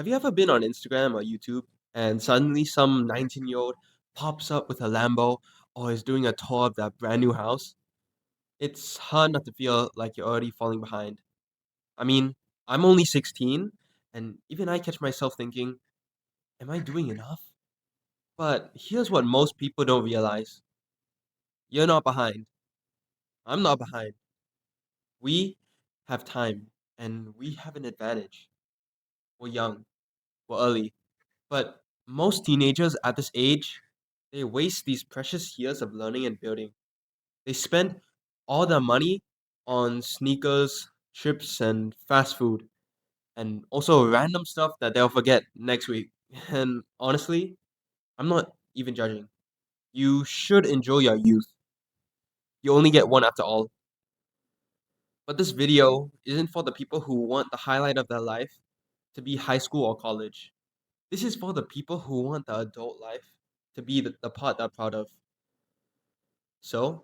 Have you ever been on Instagram or YouTube and suddenly some 19-year-old pops up with a Lambo or is doing a tour of that brand new house? It's hard not to feel like you're already falling behind. I mean, I'm only 16, and even I catch myself thinking, am I doing enough? But here's what most people don't realize: you're not behind. I'm not behind. We have time, and we have an advantage. We're young, we're early. But most teenagers at this age, they waste these precious years of learning and building. They spend all their money on sneakers, trips, and fast food, and also random stuff that they'll forget next week. And honestly, I'm not even judging. You should enjoy your youth. You only get one after all. But this video isn't for the people who want the highlight of their life to be high school or college. This is for the people who want the adult life to be the part they're proud of. So,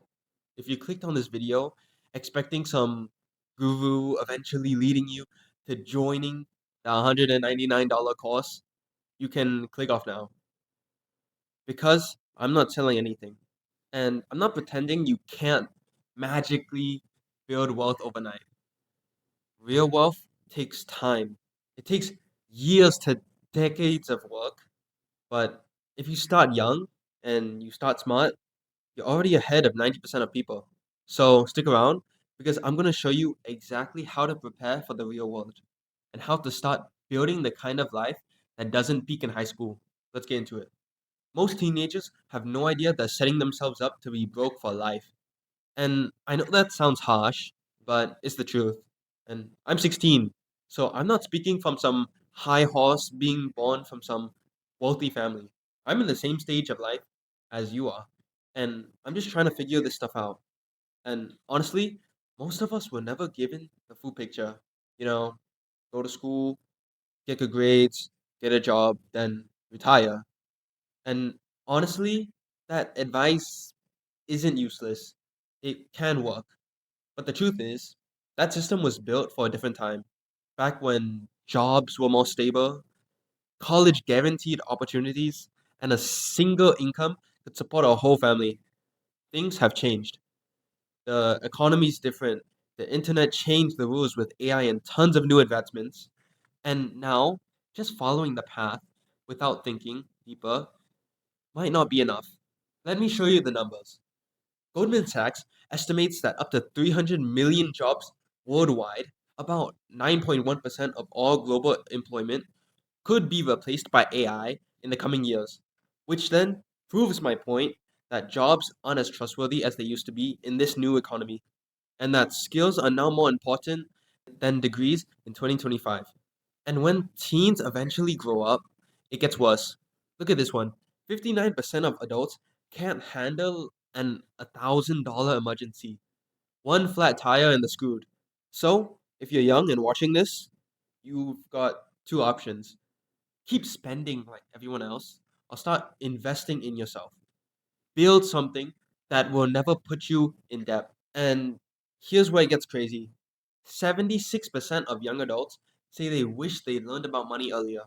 if you clicked on this video expecting some guru eventually leading you to joining the $199 course, you can click off now because I'm not selling anything. And I'm not pretending you can't magically build wealth overnight. Real wealth takes time. It takes years to decades of work. But if you start young and you start smart, you're already ahead of 90% of people. So stick around because I'm going to show you exactly how to prepare for the real world and how to start building the kind of life that doesn't peak in high school. Let's get into it. Most teenagers have no idea they're setting themselves up to be broke for life. And I know that sounds harsh, but it's the truth. And I'm 16, so I'm not speaking from some high horse being born from some wealthy family. I'm in the same stage of life as you are, and I'm just trying to figure this stuff out. And honestly, most of us were never given the full picture. You know, go to school, get good grades, get a job, then retire. And honestly, that advice isn't useless. It can work. But the truth is, that system was built for a different time. Back when jobs were more stable, college guaranteed opportunities, and a single income could support a whole family. Things have changed. The economy is different. The internet changed the rules with AI and tons of new advancements. And now, just following the path without thinking deeper might not be enough. Let me show you the numbers. Goldman Sachs estimates that up to 300 million jobs worldwide, about 9.1% of all global employment, could be replaced by AI in the coming years, which then proves my point that jobs aren't as trustworthy as they used to be in this new economy, and that skills are now more important than degrees in 2025. And when teens eventually grow up, it gets worse. Look at this one: 59% of adults can't handle an $1,000 emergency. One flat tire and they're screwed. So, if you're young and watching this, you've got two options: keep spending like everyone else, or start investing in yourself. Build something that will never put you in debt. And here's where it gets crazy: 76% of young adults say they wish they learned about money earlier.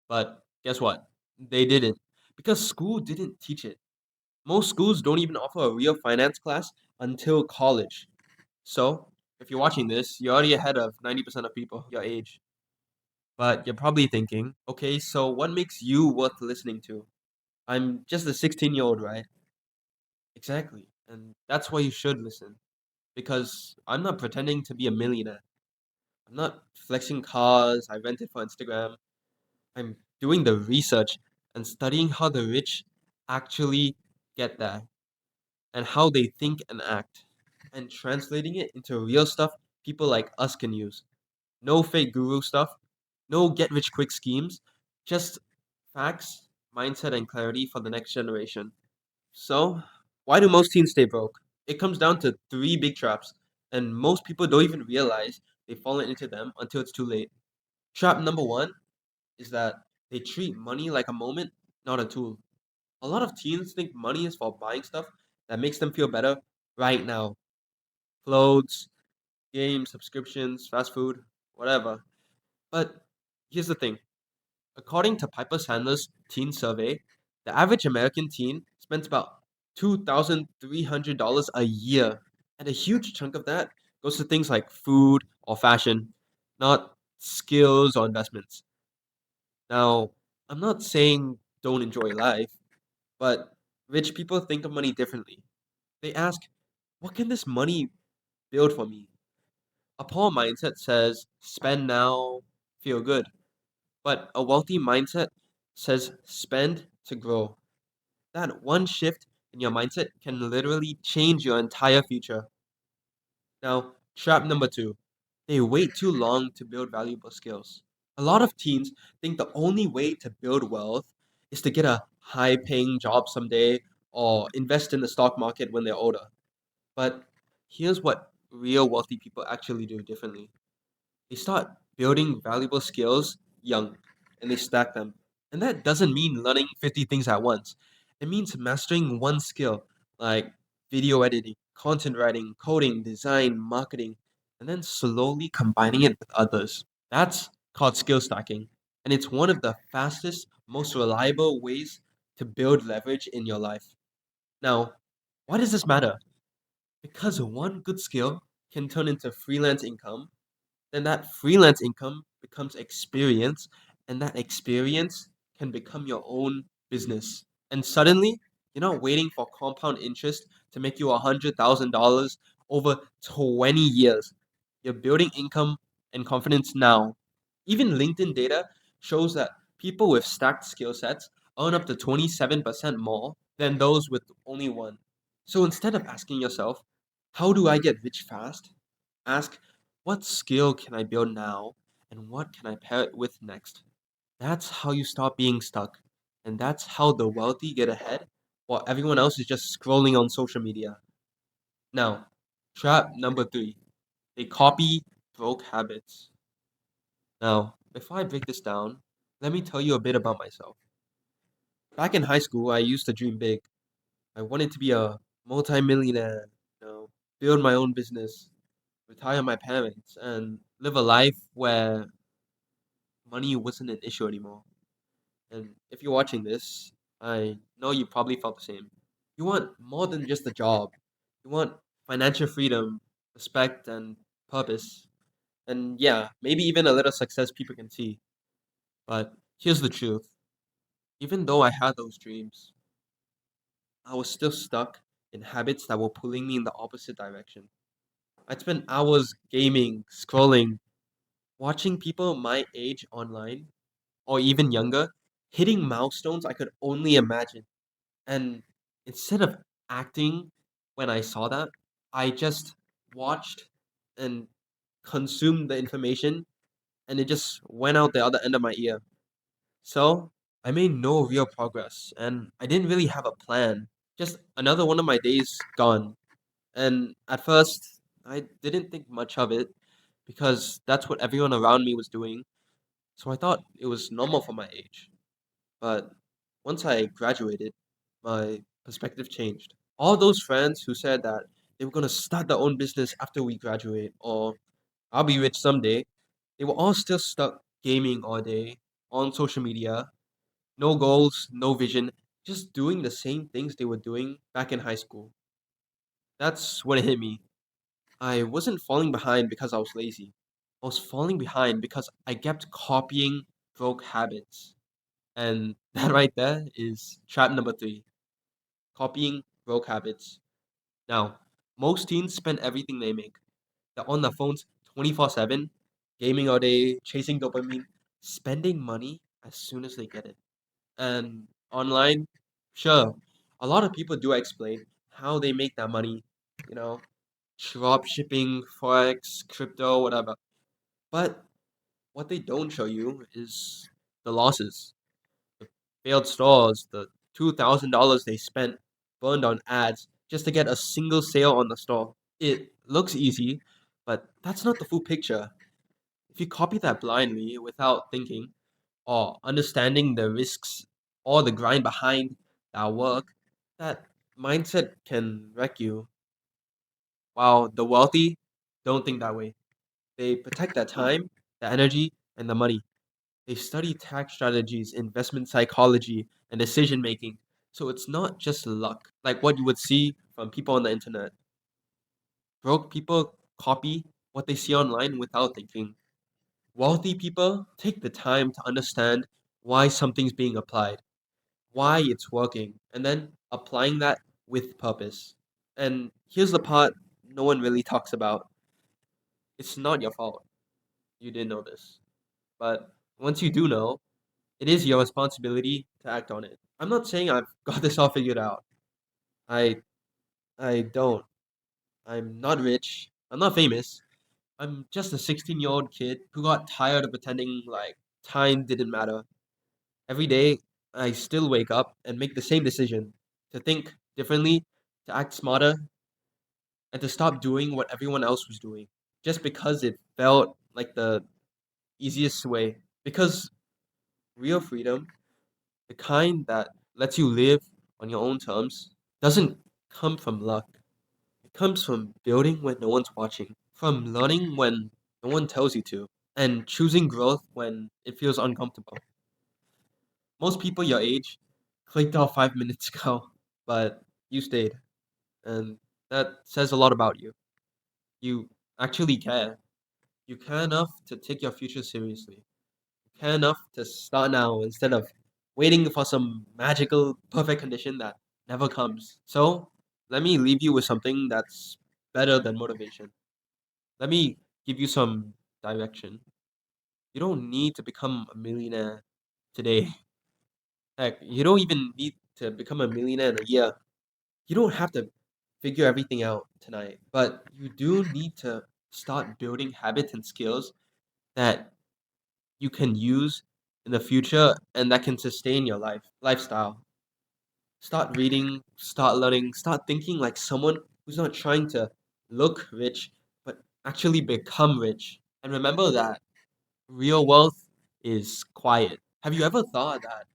But guess what? They didn't. Because school didn't teach it. Most schools don't even offer a real finance class until college. So, if you're watching this, you're already ahead of 90% of people your age. But you're probably thinking, okay, so what makes you worth listening to? I'm just a 16-year-old, right? Exactly. And that's why you should listen. Because I'm not pretending to be a millionaire. I'm not flexing cars I rented for Instagram. I'm doing the research and studying how the rich actually get there and how they think and act, and translating it into real stuff people like us can use. No fake guru stuff, no get rich quick schemes, just facts, mindset, and clarity for the next generation. So, why do most teens stay broke? It comes down to three big traps, and most people don't even realize they've fallen into them until it's too late. Trap number one is that they treat money like a moment, not a tool. A lot of teens think money is for buying stuff that makes them feel better right now: clothes, games, subscriptions, fast food, whatever. But here's the thing: According to Piper Sandler's teen survey, the average American teen spends about $2,300 a year, and a huge chunk of that goes to things like food or fashion, not skills or investments. Now, I'm not saying don't enjoy life, but rich people think of money differently. They ask, what can this money build for me? A poor mindset says, spend now, feel good. But a wealthy mindset says, spend to grow. That one shift in your mindset can literally change your entire future. Now, trap number two, they wait too long to build valuable skills. A lot of teens think the only way to build wealth is to get a high paying job someday or invest in the stock market when they're older. But here's what real wealthy people actually do differently. They start building valuable skills young and they stack them. And that doesn't mean learning 50 things at once. It means mastering one skill like video editing, content writing, coding, design, marketing, and then slowly combining it with others. That's called skill stacking. And it's one of the fastest, most reliable ways to build leverage in your life. Now, why does this matter? Because one good skill can turn into freelance income, then that freelance income becomes experience, and that experience can become your own business. And suddenly, you're not waiting for compound interest to make you $100,000 over 20 years. You're building income and confidence now. Even LinkedIn data shows that people with stacked skill sets earn up to 27% more than those with only one. So instead of asking yourself, how do I get rich fast? Ask, what skill can I build now and what can I pair it with next? That's how you stop being stuck. And that's how the wealthy get ahead while everyone else is just scrolling on social media. Now, trap number three, they copy broke habits. Now, before I break this down, let me tell you a bit about myself. Back in high school, I used to dream big. I wanted to be a multimillionaire, build my own business, retire my parents, and live a life where money wasn't an issue anymore. And if you're watching this, I know you probably felt the same. You want more than just a job. You want financial freedom, respect, and purpose. And yeah, maybe even a little success people can see. But here's the truth. Even though I had those dreams, I was still stuck in habits that were pulling me in the opposite direction. I'd spend hours gaming, scrolling, watching people my age online, or even younger, hitting milestones I could only imagine. And instead of acting when I saw that, I just watched and consumed the information and it just went out the other end of my ear. So I made no real progress and I didn't really have a plan. Just another one of my days gone. And at first, I didn't think much of it because that's what everyone around me was doing. So I thought it was normal for my age. But once I graduated, my perspective changed. All those friends who said that they were going to start their own business after we graduate or I'll be rich someday, they were all still stuck gaming all day on social media, no goals, no vision, just doing the same things they were doing back in high school. That's when it hit me. I wasn't falling behind because I was lazy. I was falling behind because I kept copying broke habits. And that right there is trap number three, copying broke habits. Now, most teens spend everything they make. They're on their phones 24/7, gaming all day, chasing dopamine, spending money as soon as they get it. And online, sure, a lot of people do explain how they make that money, you know, drop shipping, forex, crypto, whatever. But what they don't show you is the losses, the failed stores, the $2,000 they spent burned on ads just to get a single sale on the store. It looks easy, but that's not the full picture. If you copy that blindly without thinking or understanding the risks or the grind behind that work, that mindset can wreck you. While the wealthy don't think that way. They protect their time, their energy, and the money. They study tax strategies, investment psychology, and decision making. So it's not just luck, like what you would see from people on the internet. Broke people copy what they see online without thinking. Wealthy people take the time to understand why something's being applied, why it's working, and then applying that with purpose. And here's the part no one really talks about. It's not your fault. You didn't know this. But once you do know, it is your responsibility to act on it. I'm not saying I've got this all figured out. I I don't. I'm not rich. I'm not famous. I'm just a 16-year-old kid who got tired of pretending like time didn't matter. Every day, I still wake up and make the same decision to think differently, to act smarter, and to stop doing what everyone else was doing just because it felt like the easiest way. Because real freedom, the kind that lets you live on your own terms, doesn't come from luck. It comes from building when no one's watching, from learning when no one tells you to, and choosing growth when it feels uncomfortable. Most people your age clicked off 5 minutes ago, but you stayed, and that says a lot about you. You actually care. You care enough to take your future seriously. You care enough to start now instead of waiting for some magical, perfect condition that never comes. So, let me leave you with something that's better than motivation. Let me give you some direction. You don't need to become a millionaire today. Heck, you don't even need to become a millionaire in a year. You don't have to figure everything out tonight, but you do need to start building habits and skills that you can use in the future and that can sustain your lifestyle. Start reading, start learning, start thinking like someone who's not trying to look rich, but actually become rich. And remember that real wealth is quiet. Have you ever thought that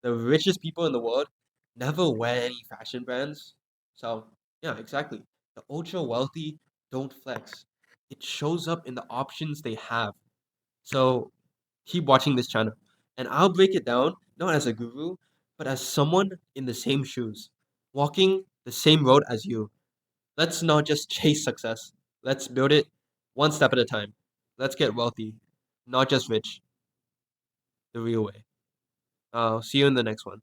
the richest people in the world never wear any fashion brands? So, yeah, exactly. The ultra wealthy don't flex. It shows up in the options they have. So, keep watching this channel. And I'll break it down not as a guru, but as someone in the same shoes, walking the same road as you. Let's not just chase success. Let's build it one step at a time. Let's get wealthy, not just rich, the real way. I'll see you in the next one.